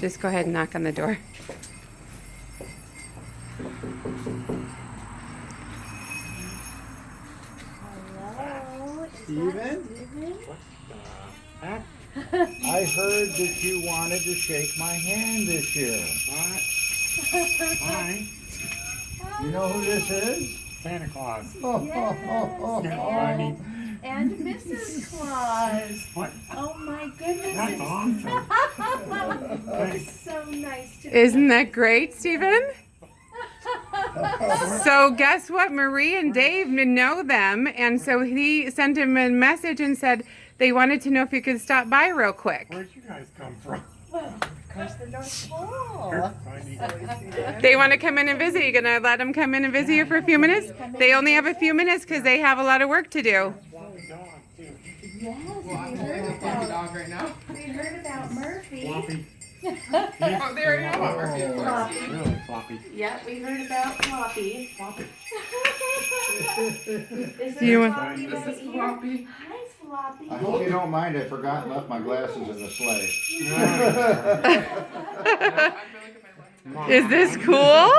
Just go ahead and knock on the door. Hello, Steven? What the heck? I heard that you wanted to shake my hand this year. What? Hi. You know who this is? Santa Claus. Yes, and Mrs. Claus. What? Oh my goodness. That's awesome. It's so nice to Isn't that great, Stephen? So guess what? Marie and Dave know them, and so he sent him a message and said they wanted to know if you could stop by real quick. Where'd you guys come from? Well, of course, the North Pole. They want to come in and visit. You gonna let them come in and visit you for a few minutes? They only have a few minutes because they have a lot of work to do. Yes, Right now? we heard about Murphy. Floppy. Oh, they already know about Murphy, of course. Floppy. Really floppy. Yeah, we heard about Floppy. Floppy. Is Do you there want- Floppy This right is here? Floppy. Hi, Floppy. I hope you don't mind, I forgot and left my glasses in the sleigh. Is this cool?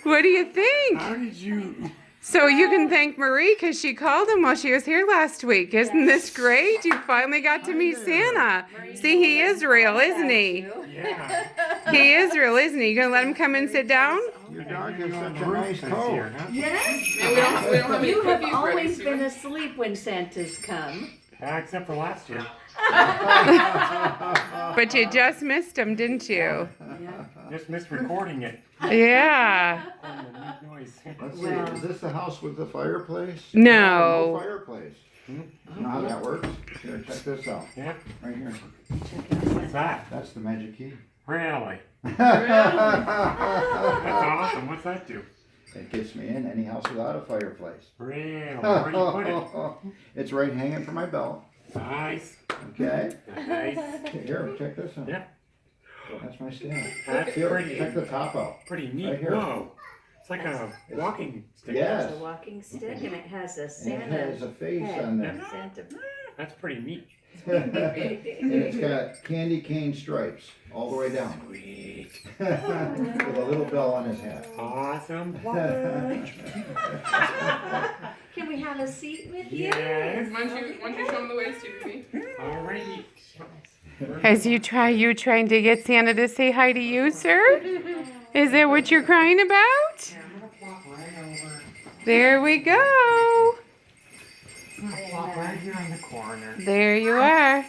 What do you think? How did you? So you can thank Marie because she called him while she was here last week. Isn't this great? You finally got to meet Santa. See, he is real, isn't he? Yeah. He is real, isn't he? You gonna let him come and sit down? Your dog has such a nice coat. Yes. And we don't have any You have cookies ready, always Steven. been asleep when Santa's come. Except for last year. But you just missed him, didn't you? Yeah. Just missed recording it. Yeah. Noise. Let's see, is this the house with the fireplace? No. No fireplace. You know how that works? Here, check this out. Yeah. Right here. What's that? That's the magic key. Really? That's awesome. What's that do? It gets me in any house without a fireplace. Really? Where do you put it? It's right hanging from my belt. Nice. Okay? Nice. Here, check this out. Yeah. That's my stand. That's Here, pretty. check the top out. Pretty Right neat. here. Whoa. It's like a walking stick. Yes. It's a walking stick and it has a And it Santa has a face head. on there. Santa. That's pretty neat. And it's got candy cane stripes all the way down. Sweet. With a little bell on his head. Awesome. Can we have a seat with you? Yes. Why don't you show them the way, Stevie? Alrighty. As you trying to get Santa to say hi to you, sir? Is that what you're crying about? I'm gonna plop right over. There we go. I'm gonna plop right here in the corner. There you are.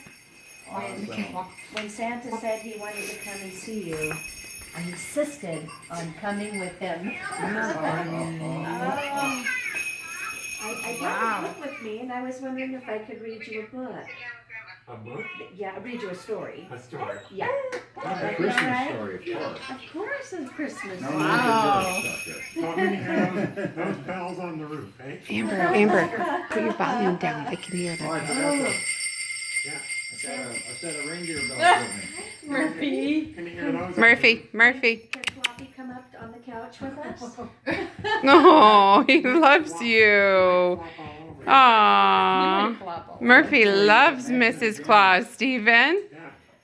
When Santa said he wanted to come and see you, I insisted on coming with him. I brought a book with me, and I was wondering if I could read you a book. A book? Yeah, read you a story. A story. Yeah. A Christmas story, of course. Of course, a Christmas No, story. no, no, stuff here. Want me to hear those bells on the roof, eh? Amber, put your volume down. I can hear Oh, I that. forgot to. Yeah. I said a reindeer bell with me. Murphy. Can you hear those? Murphy. Can Floppy come up on the couch with us? Oh, he loves you. Aww. Murphy loves Mrs. Claus, Stephen.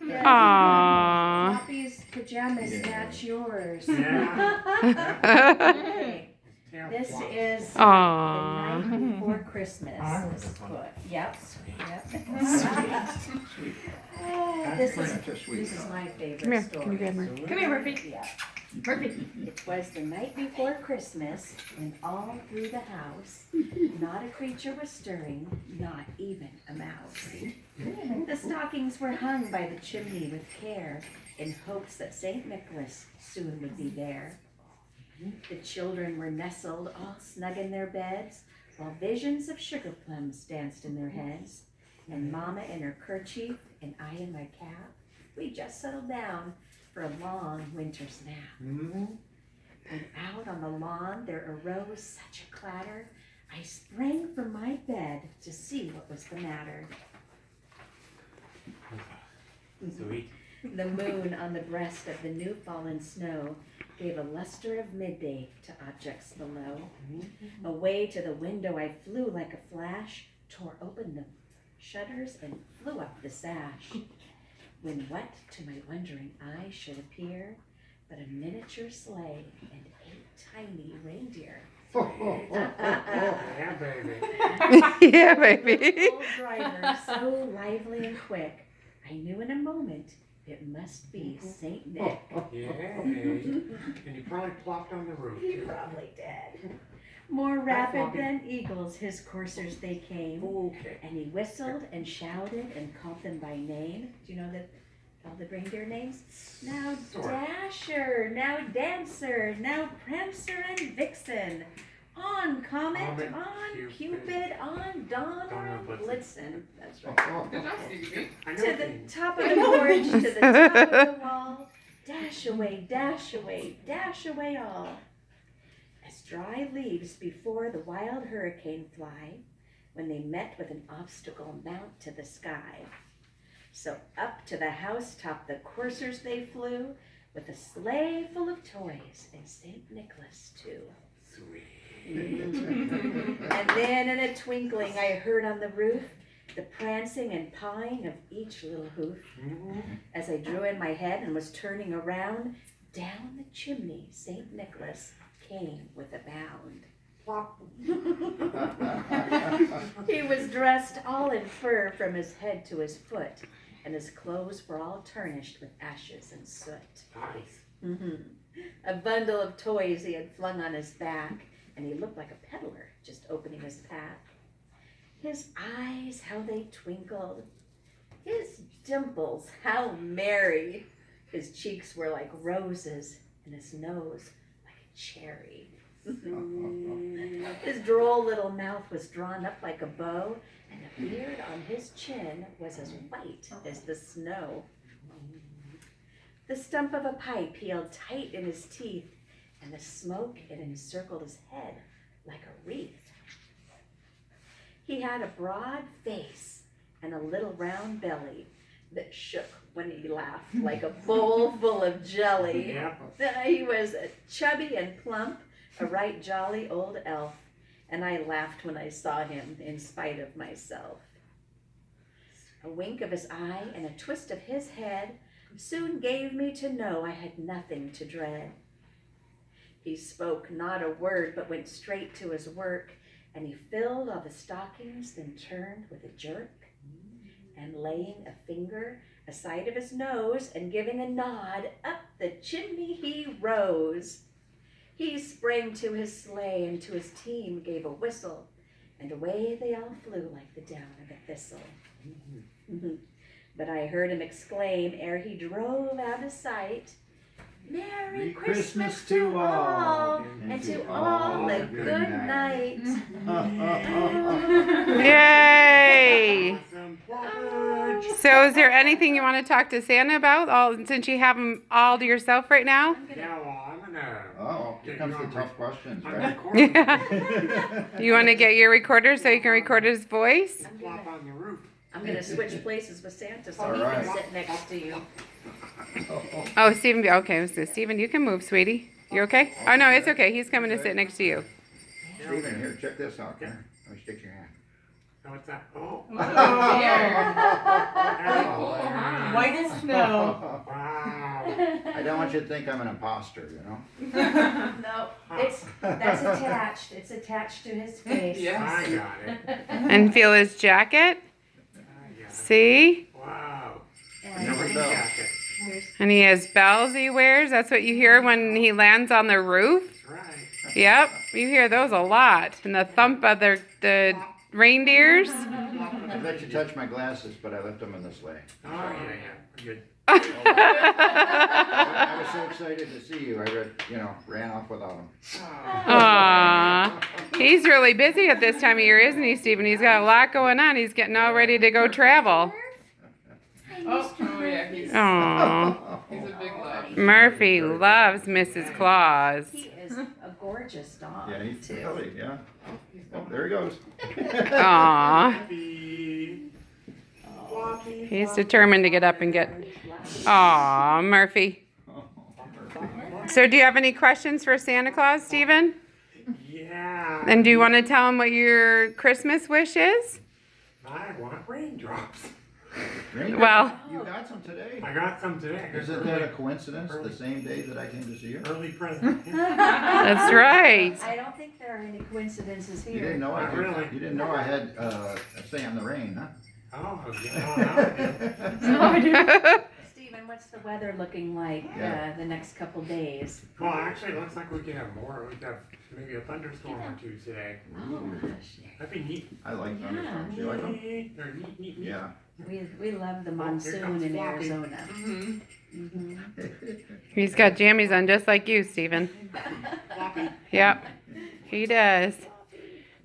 Yeah. Aww. Floppy's pajamas match yours. Yeah. Okay. This is the Aww. night before Christmas. This is good. Yep. Yep. This is my favorite Come here. story. Can you grab Murphy? Come here, Murphy. Yeah. Murphy. It was the night before Christmas, and all through the house, not a creature was stirring, not even a mouse. The stockings were hung by the chimney with care, in hopes that St. Nicholas soon would be there. The children were nestled all snug in their beds, while visions of sugar plums danced in their heads. And Mama in her kerchief, and I in my cap, we just settled down for a long winter's nap. And out on the lawn there arose such a clatter, I sprang from my bed to see what was the matter. Sweet. The moon on the breast of the new fallen snow gave a luster of midday to objects below. Away to the window I flew like a flash, tore open the shutters and flew up the sash. when what to my wondering eyes should appear but a miniature sleigh and 8 tiny reindeer. Yeah, baby. Yeah, baby. Old driver, so lively and quick, I knew in a moment it must be Saint Nick. Yeah, and he probably plopped on the roof. He probably did. More rapid than eagles, his coursers they came, Okay. and he whistled and shouted and called them by name. Do you know all the reindeer names? Now Dasher, now Dancer, now Prancer and Vixen. On Comet, on Cupid, on Donner and Blitzen. That's right. Good job, Stevie. I know To the things. top of the porch, to the top of the wall. Dash away, dash away, dash away all. As dry leaves before the wild hurricane fly, when they met with an obstacle mount to the sky. So up to the housetop the coursers they flew, with a sleigh full of toys and St. Nicholas too. Sweet. And then in a twinkling I heard on the roof the prancing and pawing of each little hoof. As I drew in my head and was turning around, down the chimney St. Nicholas came with a bound. Plop. He was dressed all in fur from his head to his foot, and his clothes were all tarnished with ashes and soot. Nice. A bundle of toys he had flung on his back, and he looked like a peddler just opening his pack. His eyes, how they twinkled. His dimples, how merry. His cheeks were like roses, and his nose like a cherry. His droll little mouth was drawn up like a bow, and the beard on his chin was as white as the snow. The stump of a pipe he held tight in his teeth, and the smoke it encircled his head like a wreath. He had a broad face and a little round belly that shook when he laughed like a bowl full of jelly. Yep. He was chubby and plump, a right jolly old elf, and I laughed when I saw him in spite of myself. A wink of his eye and a twist of his head soon gave me to know I had nothing to dread. He spoke not a word, but went straight to his work, and he filled all the stockings, then turned with a jerk, and laying a finger aside of his nose, and giving a nod, up the chimney he rose. He sprang to his sleigh, and to his team gave a whistle, and away they all flew like the down of a thistle. But I heard him exclaim, ere he drove out of sight, Merry Christmas to all, and to all a good night. Yay! Awesome. Plopage. So is there anything you want to talk to Santa about, since you have them all to yourself right now? Yeah, well, I'm gonna. Oh, here comes the tough questions, I'm right? recording. Yeah. You want to get your recorder so you can record his voice? Plop on the roof. I'm gonna switch places with Santa so All he right. can sit next to you. Oh, Stephen, okay, so Stephen, you can move, sweetie. You okay? Oh, no, it's okay. He's coming to sit next to you. Steven, here, check this out. Here, let me stick your hand. Oh, what's that? Oh. Oh, White as snow. Wow. I don't want you to think I'm an imposter, you know? No, that's attached. It's attached to his face. Yeah. I got it. And feel his jacket. I got it. See? Wow. And Number go. jacket. here's And he has bells he wears. That's what you hear when he lands on the roof. That's right. Yep, you hear those a lot. And the thump of the reindeers. I let you touch my glasses, but I left them in the sleigh. Oh, yeah. Good. I was so excited to see you, ran off without them. Aww. He's really busy at this time of year, isn't he, Stephen? He's got a lot going on. He's getting all ready to go travel. Oh, yeah, he's Aww. a big love. Murphy loves Mrs. Claus. he is a gorgeous dog Yeah, he's too. really, yeah. Oh, there he goes. Aww. Happy. Floppy, He's floppy, determined to get up and get. floppy. Aww, Murphy. So, do you have any questions for Santa Claus, Stephen? Yeah. And do you want to tell him what your Christmas wish is? I want raindrops. Reindeer, Well- you got some today. I got some today. Isn't that a coincidence, the same day that I came to see you? Early present. That's right. I don't think there are any coincidences You here. didn't know I Not really. You didn't know I had a say on the rain, huh? Oh, yeah, now I do. Stephen, what's the weather looking like Yeah. the next couple days? Well, actually, it looks like we could have more. We could have maybe a thunderstorm or two today. Oh gosh, That'd be neat. I like thunderstorms. You like them? They're neat. Yeah. we love the monsoon comes in Floppy. Arizona. Mm-hmm. He's got jammies on just like you, Stephen. Floppy. Yep, he does.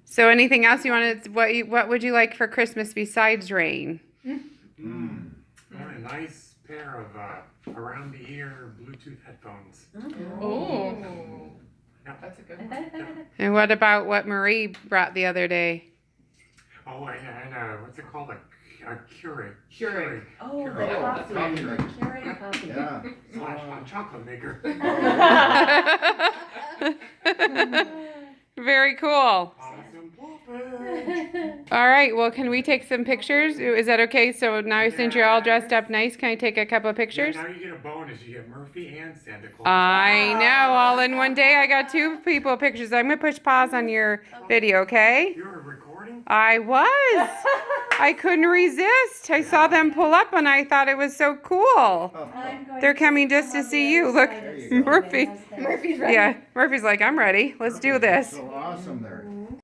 So anything else you wanted, what would you like for Christmas besides rain? Mm. I want a nice pair of around the ear Bluetooth headphones. Oh. Yeah. That's a good one. And what about what Marie brought the other day? Oh, and what's it called? A Keurig. Keurig. Oh, the Keurig. coffee, Coffee maker. Keurig coffee. Yeah. Slash hot chocolate maker. Very cool. Awesome poppin'. All right, well, can we take some pictures? Is that okay? So now since you're all dressed up nice, can I take a couple of pictures? Yeah, now you get a bonus. You get Murphy and Santa Claus. I know, all in one day. I got two people pictures. I'm gonna push pause on your video, okay? You were recording? I was. I couldn't resist. I saw them pull up and I thought it was so cool. I'm going They're to coming come just to on see the you. other Look, side of There you Stephen. go. Murphy. How's that? Yeah, Murphy's like, I'm ready. Let's do this. So awesome there.